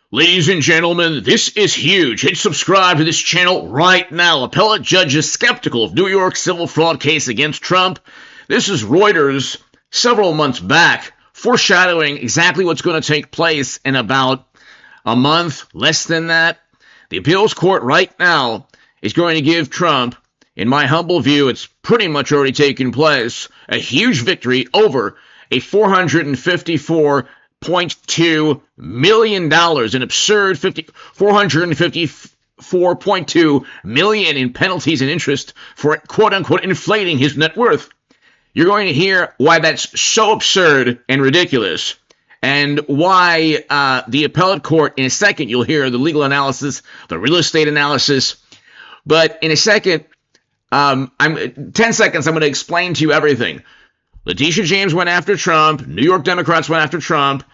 Ladies and gentlemen, this is huge. Hit subscribe to this channel right now. Appellate judge is skeptical of New York civil fraud case against Trump. This is Reuters several months back, foreshadowing exactly what's going to take place in about a month, less than that. The appeals court right now is going to give Trump, in my humble view, it's pretty much already taken place, a huge victory over a $454.2 million, an absurd $454.2 million in penalties and interest for quote-unquote inflating his net worth. You're going to hear why that's so absurd and ridiculous, and why the appellate court, in a second, you'll hear the legal analysis, the real estate analysis. But in a second, 10 seconds, I'm going to explain to you everything. Leticia James went after Trump. New York Democrats went after Trump.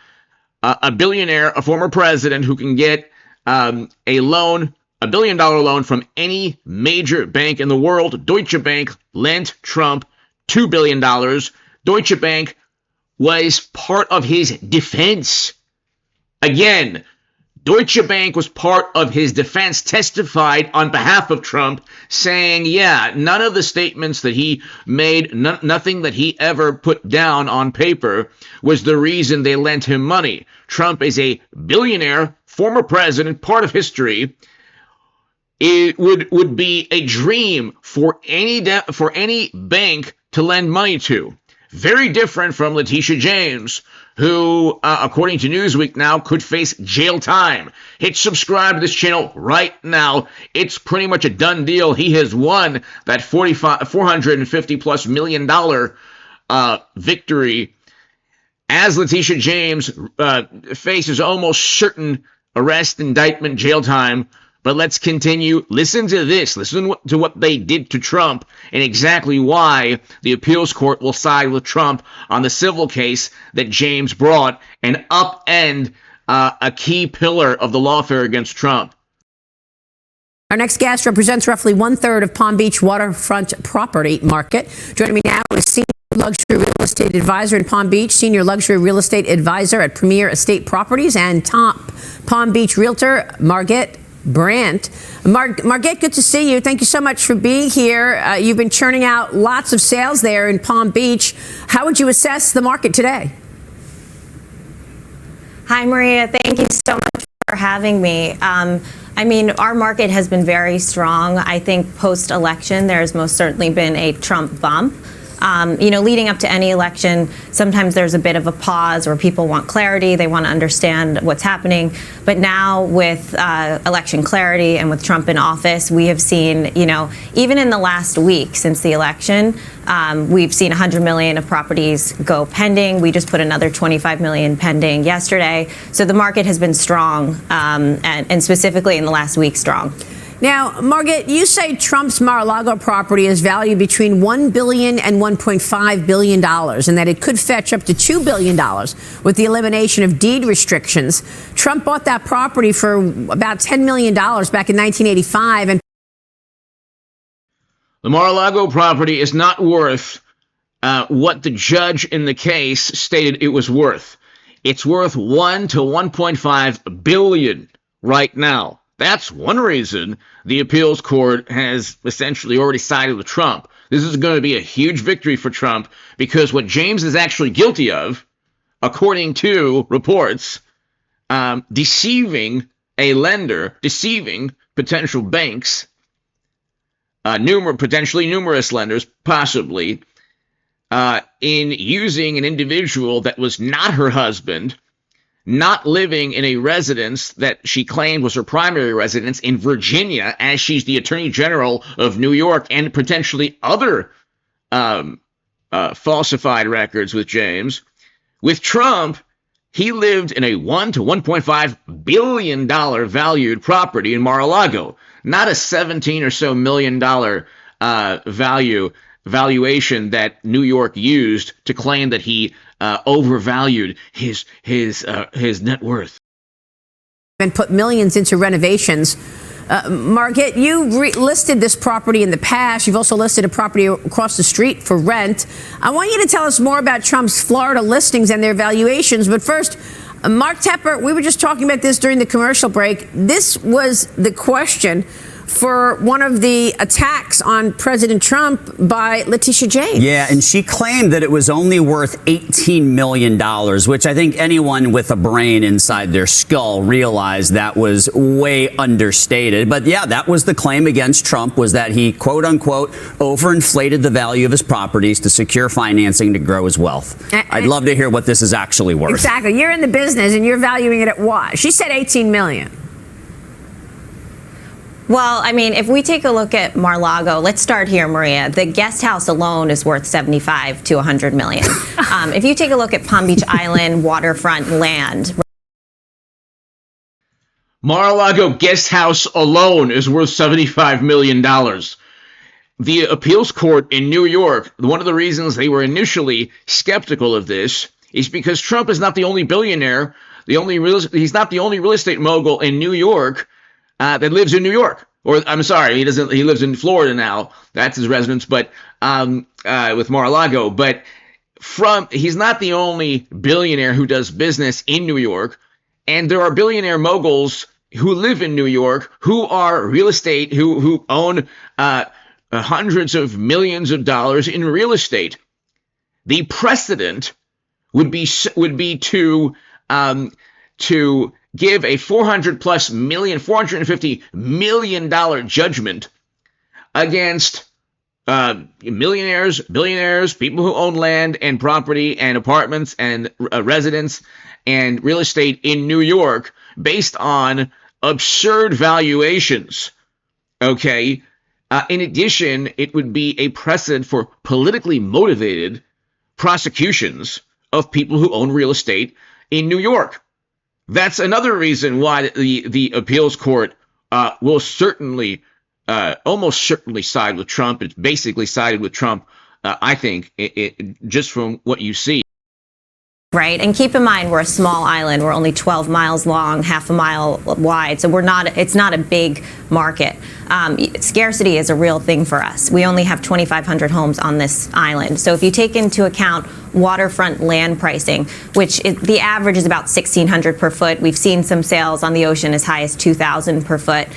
A billionaire, a former president who can get a loan, $1 billion loan from any major bank in the world. Deutsche Bank lent Trump $2 billion. Deutsche Bank was part of his defense. Again, Deutsche Bank was part of his defense, testified on behalf of Trump, saying, yeah, none of the statements that he made, nothing that he ever put down on paper was the reason they lent him money. Trump is a billionaire, former president, part of history. It would be a dream for any bank to lend money to. Very different from Leticia James, who, according to Newsweek now, could face jail time. Hit subscribe to this channel right now. It's pretty much a done deal. He has won that $450+ million victory, as Leticia James faces almost certain arrest, indictment, jail time. But let's continue. Listen to this. Listen to what they did to Trump and exactly why the appeals court will side with Trump on the civil case that James brought and upend a key pillar of the lawfare against Trump. Our next guest represents roughly 1/3 of Palm Beach waterfront property market. Joining me now is Senior Luxury Real Estate Advisor in Palm Beach, Senior Luxury Real Estate Advisor at Premier Estate Properties, and top Palm Beach Realtor, Margit Brandt. Margit, good to see you. Thank you so much for being here. You've been churning out lots of sales there in Palm Beach. How would you assess the market today? Hi, Maria. Thank you so much for having me. I mean, our market has been very strong. I think post-election, there's most certainly been a Trump bump. Leading up to any election, sometimes there's a bit of a pause where people want clarity. They want to understand what's happening. But now with election clarity and with Trump in office, we have seen, even in the last week since the election, we've seen 100 million of properties go pending. We just put another 25 million pending yesterday. So the market has been strong, and specifically in the last week, strong. Now, Margit, you say Trump's Mar-a-Lago property is valued between $1 billion and $1.5 billion, and that it could fetch up to $2 billion with the elimination of deed restrictions. Trump bought that property for about $10 million back in 1985. And the Mar-a-Lago property is not worth what the judge in the case stated it was worth. It's worth $1 to $1.5 billion right now. That's one reason the appeals court has essentially already sided with Trump. This is going to be a huge victory for Trump because what James is actually guilty of, according to reports, deceiving a lender, deceiving potential banks, potentially numerous lenders, possibly, in using an individual that was not her husband, not living in a residence that she claimed was her primary residence in Virginia, as she's the Attorney General of New York, and potentially other falsified records with James. With Trump, he lived in a $1 to $1.5 billion valued property in Mar-a-Lago, not a $17 or so million valuation that New York used to claim that he overvalued his net worth. And put millions into renovations. Margit, you listed this property in the past. You've also listed a property across the street for rent. I want you to tell us more about Trump's Florida listings and their valuations. But first, Mark Tepper, we were just talking about this during the commercial break. This was the question for one of the attacks on President Trump by Leticia James. Yeah, and she claimed that it was only worth $18 million, which I think anyone with a brain inside their skull realized that was way understated. But yeah, that was the claim against Trump, was that he, quote unquote, overinflated the value of his properties to secure financing to grow his wealth. I'd love to hear what this is actually worth. Exactly. You're in the business and you're valuing it at what? She said 18 million. Well, I mean, if we take a look at Mar-a-Lago, let's start here, Maria. The guest house alone is worth 75 to 100 million. If you take a look at Palm Beach Island waterfront land. Mar-a-Lago guest house alone is worth $75 million. The appeals court in New York, one of the reasons they were initially skeptical of this is because Trump is not the only billionaire, he's not the only real estate mogul in New York that lives in New York. Or I'm sorry, he lives in Florida now. That's his residence, but with Mar-a-Lago. But he's not the only billionaire who does business in New York. And there are billionaire moguls who live in New York who are real estate, who own hundreds of millions of dollars in real estate. The precedent would be to give a $450 million judgment against millionaires, billionaires, people who own land and property and apartments and residence and real estate in New York based on absurd valuations. Okay. In addition, it would be a precedent for politically motivated prosecutions of people who own real estate in New York. That's another reason why the appeals court will certainly, almost certainly side with Trump. It's basically sided with Trump, I think, just from what you see. Right. And keep in mind, we're a small island. We're only 12 miles long, half a mile wide. So it's not a big market. Scarcity is a real thing for us. We only have 2,500 homes on this island. So if you take into account waterfront land pricing, the average is about $1,600 per foot. We've seen some sales on the ocean as high as $2,000 per foot.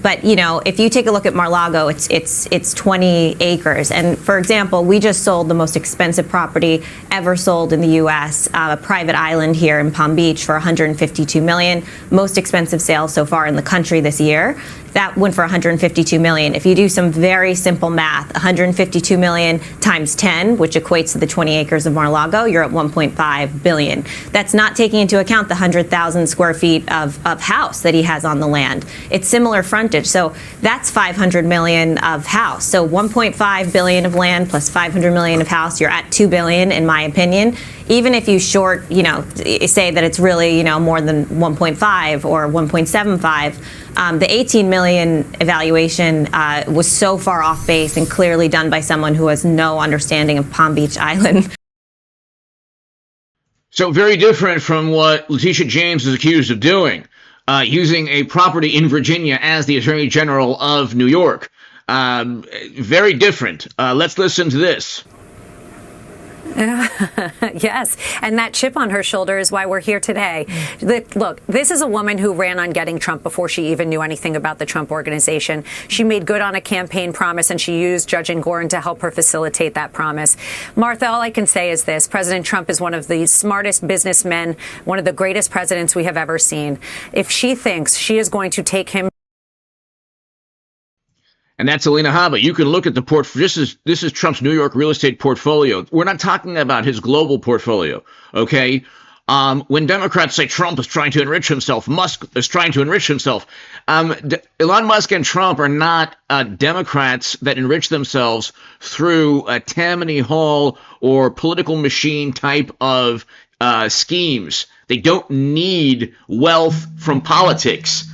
But, you know, if you take a look at Mar-a-Lago, it's 20 acres. And, for example, we just sold the most expensive property ever sold in the U.S., a private island here in Palm Beach for $152 million. Most expensive sale so far in the country this year. That went for $152 million. If you do some very simple math, $152 million times 10, which equates to the 20 acres of Mar-a-Lago, you're at $1.5 billion. That's not taking into account the 100,000 square feet of house that he has on the land. It's similar frontage, so that's $500 million of house. So $1.5 billion of land plus $500 million of house, you're at $2 billion, in my opinion. Even if you say that it's really, more than 1.5 or 1.75, the 18 million evaluation was so far off base and clearly done by someone who has no understanding of Palm Beach Island. So very different from what Leticia James is accused of doing, using a property in Virginia as the Attorney General of New York. Very different. Let's listen to this. Yes, and that chip on her shoulder is why we're here today. Look, this is a woman who ran on getting Trump before she even knew anything about the Trump organization. She made good on a campaign promise, and she used Judge Gordon to help her facilitate that promise. Martha, all I can say is this. President Trump is one of the smartest businessmen, one of the greatest presidents we have ever seen. If she thinks she is going to take him... And that's Alina Habba. You can look at the this is Trump's New York real estate portfolio. We're not talking about his global portfolio, okay? When Democrats say Trump is trying to enrich himself, Musk is trying to enrich himself. Elon Musk and Trump are not Democrats that enrich themselves through a Tammany Hall or political machine type of schemes. They don't need wealth from politics.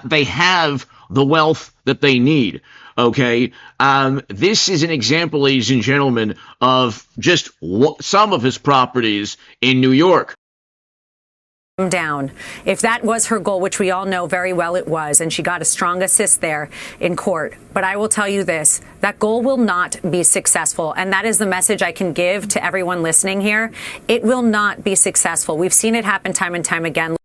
They have the wealth that they need. Okay, this is an example, ladies and gentlemen, of just some of his properties in New York. down. If that was her goal, which we all know very well it was, and she got a strong assist there in court. But I will tell you this, that goal will not be successful. And that is the message I can give to everyone listening here. It will not be successful. We've seen it happen time and time again.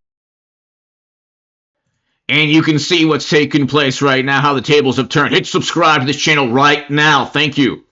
And you can see what's taking place right now, how the tables have turned. Hit subscribe to this channel right now. Thank you.